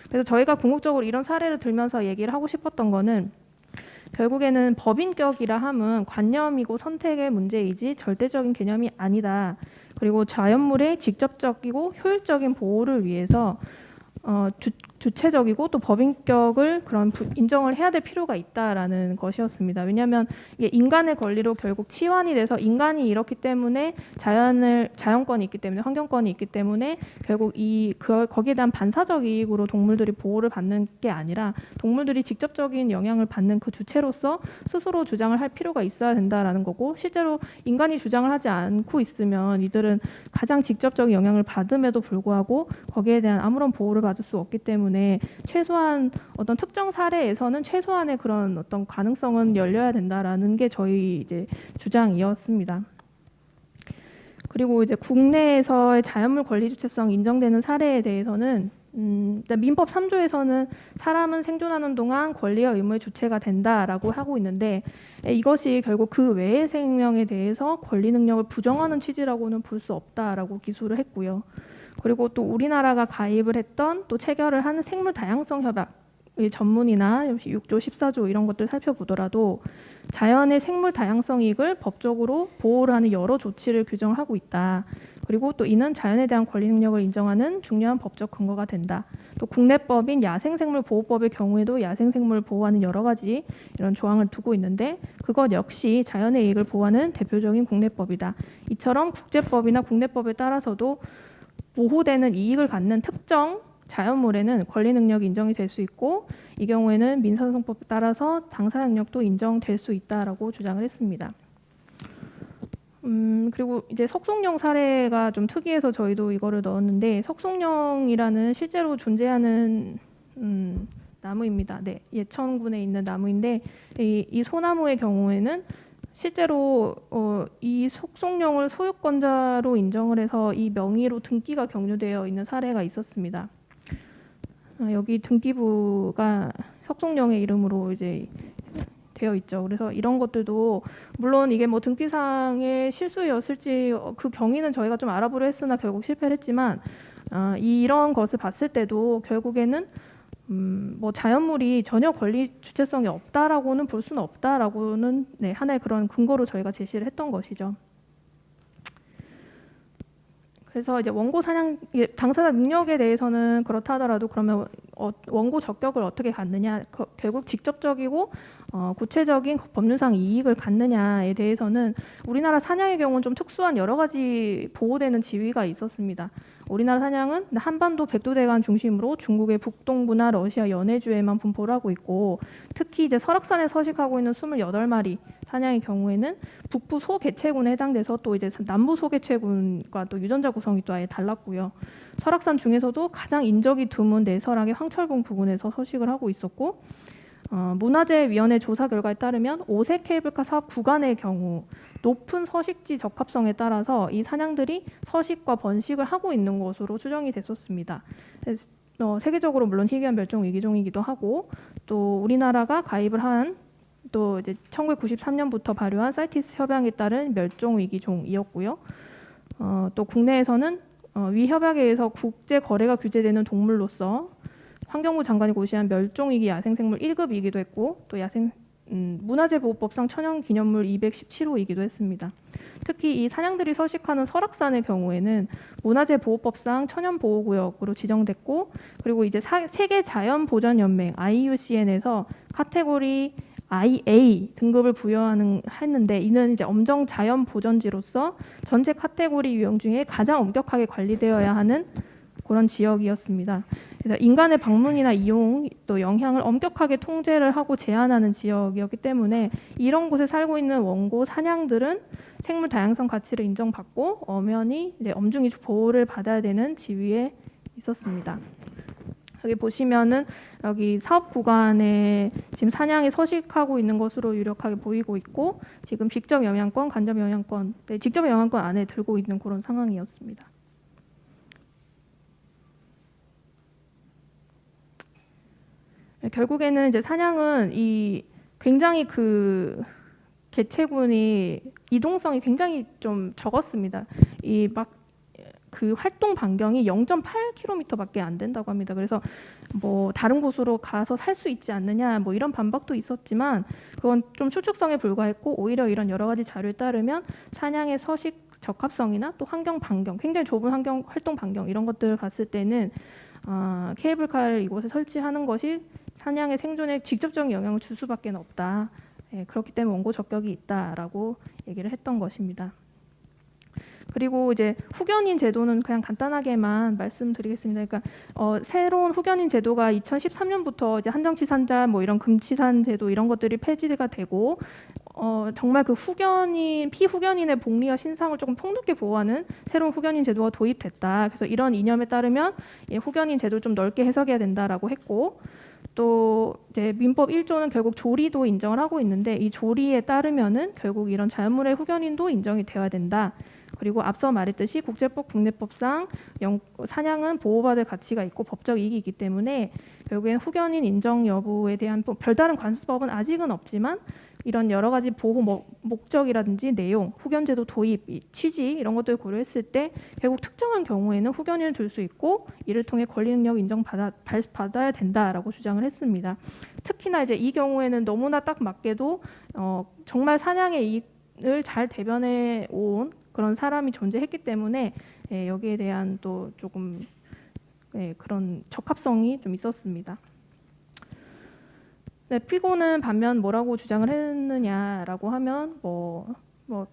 그래서 저희가 궁극적으로 이런 사례를 들면서 얘기를 하고 싶었던 거는 결국에는 법인격이라 함은 관념이고 선택의 문제이지 절대적인 개념이 아니다. 그리고 자연물의 직접적이고 효율적인 보호를 위해서 주체적이고 또 법인격을 그런 인정을 해야 될 필요가 있다라는 것이었습니다. 왜냐하면 이게 인간의 권리로 결국 치환이 돼서 인간이 이렇기 때문에 자연권이 있기 때문에 환경권이 있기 때문에 결국 거기에 대한 반사적 이익으로 동물들이 보호를 받는 게 아니라 동물들이 직접적인 영향을 받는 그 주체로서 스스로 주장을 할 필요가 있어야 된다라는 거고, 실제로 인간이 주장을 하지 않고 있으면 이들은 가장 직접적인 영향을 받음에도 불구하고 거기에 대한 아무런 보호를 받을 수 없기 때문에 최소한 어떤 특정 사례에서는 최소한의 그런 어떤 가능성은 열려야 된다라는 게 저희 이제 주장이었습니다. 그리고 이제 국내에서의 자연물 권리 주체성 인정되는 사례에 대해서는 민법 3조에서는 사람은 생존하는 동안 권리와 의무의 주체가 된다라고 하고 있는데, 이것이 결국 그 외의 생명에 대해서 권리 능력을 부정하는 취지라고는 볼 수 없다라고 기술을 했고요. 그리고 또 우리나라가 가입을 했던 또 체결을 하는 생물 다양성 협약 전문이나 6조 14조 이런 것들 살펴보더라도 자연의 생물 다양성 이익을 법적으로 보호를 하는 여러 조치를 규정을 하고 있다. 그리고 또 이는 자연에 대한 권리 능력을 인정하는 중요한 법적 근거가 된다. 또 국내법인 야생생물보호법의 경우에도 야생생물을 보호하는 여러 가지 이런 조항을 두고 있는데, 그것 역시 자연의 이익을 보호하는 대표적인 국내법이다. 이처럼 국제법이나 국내법에 따라서도 보호되는 이익을 갖는 특정 자연물에는 권리 능력이 인정이 될 수 있고, 이 경우에는 민사소송법에 따라서 당사 능력도 인정될 수 있다라고 주장을 했습니다. 그리고 이제 석송령 사례가 좀 특이해서 저희도 이거를 넣었는데, 석송령이라는 실제로 존재하는 나무입니다. 네, 예천군에 있는 나무인데 이 소나무의 경우에는 실제로 이 석송령을 소유권자로 인정을 해서 이 명의로 등기가 경료되어 있는 사례가 있었습니다. 여기 등기부가 석송령의 이름으로 이제 되어 있죠. 그래서 이런 것들도 물론 이게 뭐 등기상의 실수였을지 그 경위는 저희가 좀 알아보려 했으나 결국 실패를 했지만, 이런 것을 봤을 때도 결국에는 뭐 자연물이 전혀 권리 주체성이 없다라고는 볼 수는 없다라고는 하나의 그런 근거로 저희가 제시를 했던 것이죠. 그래서 이제 원고 사냥 당사자 능력에 대해서는 그렇다 하더라도 그러면 원고 적격을 어떻게 갖느냐, 결국 직접적이고 구체적인 법률상 이익을 갖느냐에 대해서는 우리나라 사냥의 경우는 좀 특수한 여러 가지 보호되는 지위가 있었습니다. 우리나라 사냥은 한반도 백두대간 중심으로 중국의 북동부나 러시아 연해주에만 분포를 하고 있고, 특히 이제 설악산에 서식하고 있는 28마리 사냥의 경우에는 북부 소개체군에 해당돼서 또 이제 남부 소개체군과 또 유전자 구성이 또 아예 달랐고요. 설악산 중에서도 가장 인적이 드문 내설악의 황철봉 부근에서 서식을 하고 있었고, 문화재위원회 조사 결과에 따르면 오색 케이블카 사업 구간의 경우 높은 서식지 적합성에 따라서 이 사냥들이 서식과 번식을 하고 있는 것으로 추정이 됐었습니다. 세계적으로 물론 희귀한 멸종 위기종이기도 하고, 또 우리나라가 가입을 한 또 이제 1993년부터 발효한 사이티스 협약에 따른 멸종 위기종이었고요. 또 국내에서는 위 협약에 의해서 국제 거래가 규제되는 동물로서 환경부 장관이 고시한 멸종위기 야생생물 1급이기도 했고, 또 문화재보호법상 천연기념물 217호이기도 했습니다. 특히 이 사냥들이 서식하는 설악산의 경우에는 문화재보호법상 천연보호구역으로 지정됐고, 그리고 이제 세계자연보전연맹 IUCN에서 카테고리 IA 등급을 했는데, 이는 이제 엄정 자연 보전지로서 전체 카테고리 유형 중에 가장 엄격하게 관리되어야 하는 그런 지역이었습니다. 그래서 인간의 방문이나 이용 또 영향을 엄격하게 통제를 하고 제한하는 지역이었기 때문에 이런 곳에 살고 있는 원고 사냥들은 생물 다양성 가치를 인정받고 엄연히 이제 엄중히 보호를 받아야 되는 지위에 있었습니다. 여기 보시면은 여기 사업 구간에 지금 사냥이 서식하고 있는 것으로 유력하게 보이고 있고, 지금 직접 영향권, 간접 영향권, 직접 영향권 안에 들고 있는 그런 상황이었습니다. 결국에는 이제 사냥은 이 굉장히 그 개체군이 이동성이 굉장히 좀 적었습니다. 이 막 그 활동 반경이 0.8km밖에 안 된다고 합니다. 그래서 뭐 다른 곳으로 가서 살 수 있지 않느냐 뭐 이런 반박도 있었지만 그건 좀 추측성에 불과했고 오히려 이런 여러 가지 자료에 따르면 사냥의 서식 적합성이나 또 환경 반경, 굉장히 좁은 환경 활동 반경 이런 것들을 봤을 때는 케이블카를 이곳에 설치하는 것이 사냥의 생존에 직접적인 영향을 줄 수밖에 없다. 예, 그렇기 때문에 원고 적격이 있다라고 얘기를 했던 것입니다. 그리고 이제 후견인 제도는 그냥 간단하게만 말씀드리겠습니다. 그러니까 새로운 후견인 제도가 2013년부터 이제 한정치산자 뭐 이런 금치산 제도 이런 것들이 폐지가 되고 정말 그 후견인 피후견인의 복리와 신상을 조금 폭넓게 보호하는 새로운 후견인 제도가 도입됐다. 그래서 이런 이념에 따르면 후견인 제도를 좀 넓게 해석해야 된다라고 했고 또 이제 민법 1조는 결국 조리도 인정을 하고 있는데 이 조리에 따르면은 결국 이런 자연물의 후견인도 인정이 되어야 된다. 그리고 앞서 말했듯이 국제법, 국내법상 사냥은 보호받을 가치가 있고 법적 이익이 있기 때문에 결국엔 후견인 인정 여부에 대한 별다른 관습법은 아직은 없지만 이런 여러 가지 보호 목적이라든지 내용, 후견제도 도입, 취지 이런 것들을 고려했을 때 결국 특정한 경우에는 후견인을 둘 수 있고 이를 통해 권리 능력 인정받아야 된다라고 주장을 했습니다. 특히나 이제 이 경우에는 너무나 딱 맞게도 정말 사냥의 이익을 잘 대변해 온 그런 사람이 존재했기 때문에 여기에 대한 또 조금 그런 적합성이 좀 있었습니다. 네, 피고는 반면 뭐라고 주장을 했느냐라고 하면 뭐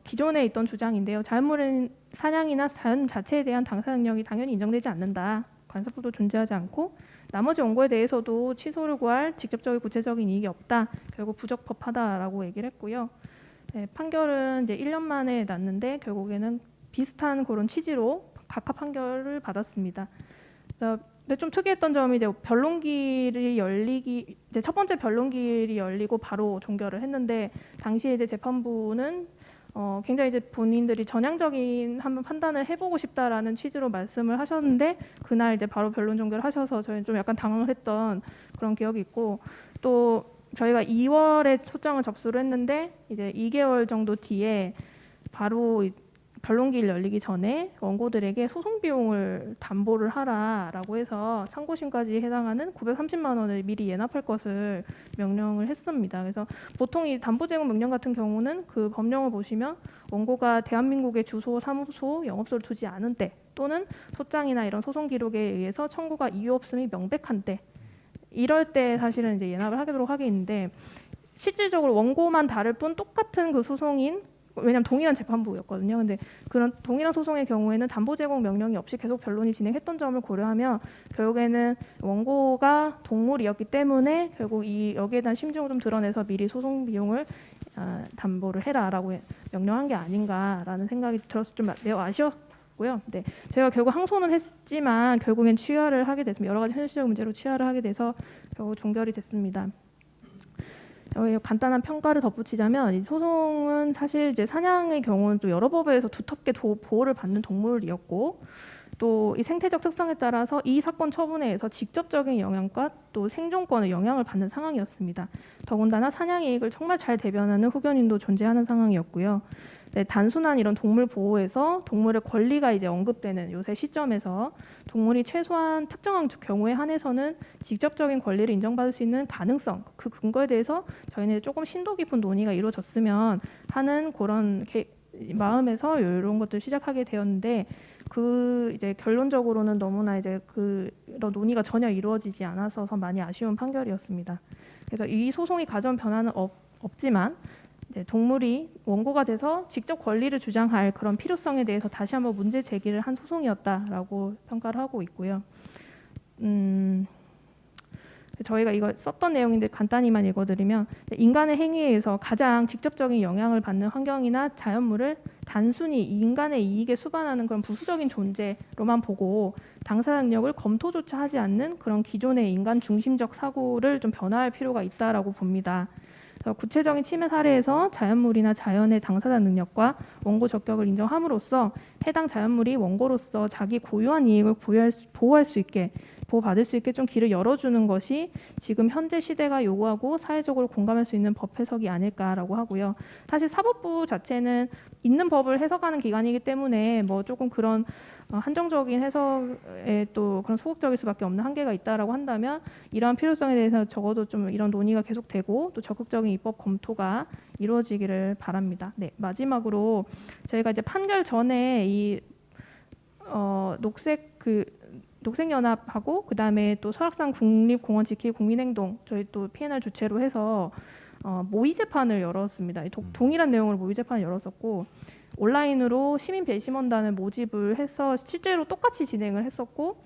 기존에 있던 주장인데요. 자연물의 사냥이나 자연 자체에 대한 당사 능력이 당연히 인정되지 않는다. 관사법도 존재하지 않고 나머지 원고에 대해서도 취소를 구할 직접적인 구체적인 이익이 없다. 결국 부적법하다라고 얘기를 했고요. 네, 판결은 이제 1년 만에 났는데 결국에는 비슷한 그런 취지로 각하 판결을 받았습니다. 근데 좀 특이했던 점이 이제 변론길이 열리기 이제 첫 번째 변론길이 열리고 바로 종결을 했는데 당시에 이제 재판부는 굉장히 이제 본인들이 전향적인 한번 판단을 해보고 싶다라는 취지로 말씀을 하셨는데 그날 이제 바로 변론 종결을 하셔서 저희는 좀 약간 당황을 했던 그런 기억이 있고 또 저희가 2월에 소장을 접수를 했는데 이제 2개월 정도 뒤에 바로 변론기일 열리기 전에 원고들에게 소송 비용을 담보를 하라라고 해서 상고심까지 해당하는 930만 원을 미리 예납할 것을 명령을 했습니다. 그래서 보통 이 담보 제공 명령 같은 경우는 그 법령을 보시면 원고가 대한민국의 주소, 사무소, 영업소를 두지 않은 때 또는 소장이나 이런 소송 기록에 의해서 청구가 이유 없음이 명백한 때 이럴 때 사실은 이제 예납을 하도록 하게 있는데 실질적으로 원고만 다를 뿐 똑같은 그 소송인 왜냐하면 동일한 재판부였거든요. 근데 그런 동일한 소송의 경우에는 담보 제공 명령이 없이 계속 변론이 진행했던 점을 고려하면 결국에는 원고가 동물이었기 때문에 결국 여기에 대한 심증을 좀 드러내서 미리 소송 비용을 담보를 해라라고 명령한 게 아닌가라는 생각이 들어서 좀 매우 아쉬웠고요. 네, 제가 결국 항소는 했지만 결국엔 취하를 하게 됐습니다. 여러 가지 현실적 문제로 취하를 하게 돼서 결국 종결이 됐습니다. 간단한 평가를 덧붙이자면 이 소송은 사실 이제 사냥의 경우는 또 여러 법에서 두텁게 보호를 받는 동물이었고 또 이 생태적 특성에 따라서 이 사건 처분에 의해서 직접적인 영향과 또 생존권에 영향을 받는 상황이었습니다. 더군다나 사냥의 이익을 정말 잘 대변하는 후견인도 존재하는 상황이었고요. 네, 단순한 이런 동물 보호에서 동물의 권리가 이제 언급되는 요새 시점에서 동물이 최소한 특정한 경우에 한해서는 직접적인 권리를 인정받을 수 있는 가능성, 그 근거에 대해서 저희는 조금 심도 깊은 논의가 이루어졌으면 하는 그런 마음에서 이런 것들을 시작하게 되었는데 그 이제 결론적으로는 너무나 이제 그런 논의가 전혀 이루어지지 않아서 많이 아쉬운 판결이었습니다. 그래서 이 소송이 가져온 변화는 없지만 동물이 원고가 돼서 직접 권리를 주장할 그런 필요성에 대해서 다시 한번 문제 제기를 한 소송이었다라고 평가를 하고 있고요. 저희가 이거 썼던 내용인데 간단히만 읽어드리면 인간의 행위에 의해서 가장 직접적인 영향을 받는 환경이나 자연물을 단순히 인간의 이익에 수반하는 그런 부수적인 존재로만 보고 당사 능력을 검토조차 하지 않는 그런 기존의 인간 중심적 사고를 좀 변화할 필요가 있다라고 봅니다. 구체적인 침해 사례에서 자연물이나 자연의 당사자 능력과 원고 적격을 인정함으로써 해당 자연물이 원고로서 자기 고유한 이익을 보호할 수 있게 보호받을 수 있게 좀 길을 열어주는 것이 지금 현재 시대가 요구하고 사회적으로 공감할 수 있는 법 해석이 아닐까라고 하고요. 사실 사법부 자체는 있는 법을 해석하는 기관이기 때문에 뭐 조금 그런 한정적인 해석에 또 그런 소극적일 수밖에 없는 한계가 있다라고 한다면 이러한 필요성에 대해서 적어도 좀 이런 논의가 계속되고 또 적극적인 입법 검토가 이루어지기를 바랍니다. 네, 마지막으로 저희가 이제 판결 전에 이 녹색연합하고 그다음에 또 설악산 국립공원 지키기 국민행동 저희 또 P&R 주체로 해서 모의 재판을 열었습니다. 동일한 내용으로 모의 재판을 열었었고 온라인으로 시민 배심원단을 모집을 해서 실제로 똑같이 진행을 했었고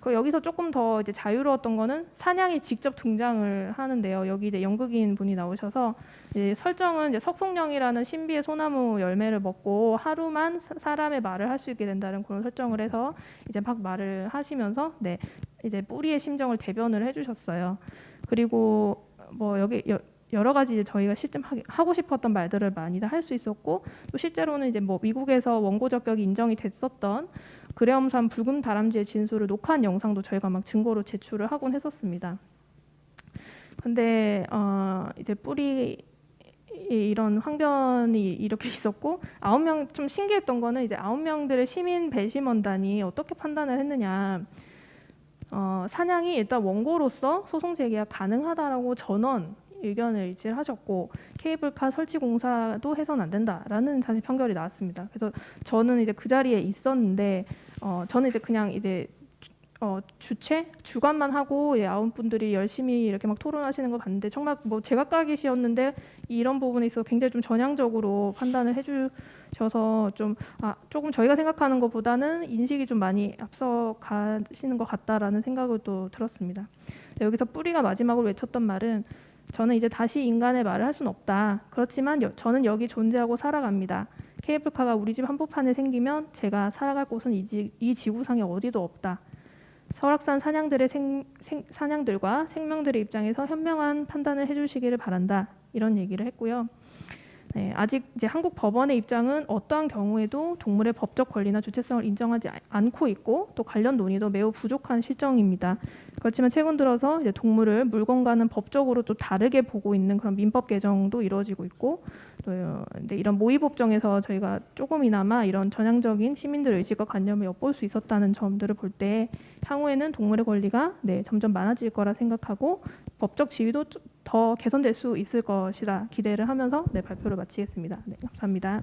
여기서 조금 더 이제 자유로웠던 거는 사냥이 직접 등장을 하는데요. 여기 이제 연극인 분이 나오셔서 이제 설정은 이제 석송령이라는 신비의 소나무 열매를 먹고 하루만 사람의 말을 할 수 있게 된다는 그런 설정을 해서 이제 막 말을 하시면서 네 이제 뿌리의 심정을 대변을 해주셨어요. 그리고 뭐 여기 여러 가지 이제 저희가 실제 하고 싶었던 말들을 많이 다 할 수 있었고 또 실제로는 이제 뭐 미국에서 원고 적격이 인정이 됐었던 그레엄산 붉은 다람쥐의 진술을 녹화한 영상도 저희가 막 증거로 제출을 하곤 했었습니다. 근데 이제 뿌리 이런 항변이 이렇게 있었고 9명 좀 신기했던 거는 이제 9명들의 시민 배심원단이 어떻게 판단을 했느냐. 사냥이 일단 원고로서 소송 제기가 가능하다라고 전원 의견을 일치를 하셨고 케이블카 설치 공사도 해서는 안 된다라는 사실 판결이 나왔습니다. 그래서 저는 이제 그 자리에 있었는데 저는 이제 그냥 이제 주관만 하고 9분들이 열심히 이렇게 막 토론하시는 거 봤는데 정말 뭐 제각각이시었는데 이런 부분에 있어서 굉장히 좀 전향적으로 판단을 해주셔서 조금 저희가 생각하는 것보다는 인식이 좀 많이 앞서 가시는 것 같다라는 생각을 또 들었습니다. 여기서 뿌리가 마지막으로 외쳤던 말은 저는 이제 다시 인간의 말을 할 수는 없다. 그렇지만 저는 여기 존재하고 살아갑니다. 케이블카가 우리 집 한복판에 생기면 제가 살아갈 곳은 이 지구상에 어디도 없다. 설악산 사냥들과 생명들의 입장에서 현명한 판단을 해주시기를 바란다. 이런 얘기를 했고요. 네, 아직 이제 한국 법원의 입장은 어떠한 경우에도 동물의 법적 권리나 주체성을 인정하지 않고 있고 또 관련 논의도 매우 부족한 실정입니다. 그렇지만 최근 들어서 이제 동물을 물건과는 법적으로 또 다르게 보고 있는 그런 민법 개정도 이루어지고 있고 또 이런 모의 법정에서 저희가 조금이나마 이런 전향적인 시민들의 의식과 관념을 엿볼 수 있었다는 점들을 볼 때 향후에는 동물의 권리가 점점 많아질 거라 생각하고 법적 지위도 더 개선될 수 있을 것이라 기대를 하면서 발표를 마치겠습니다. 네, 감사합니다.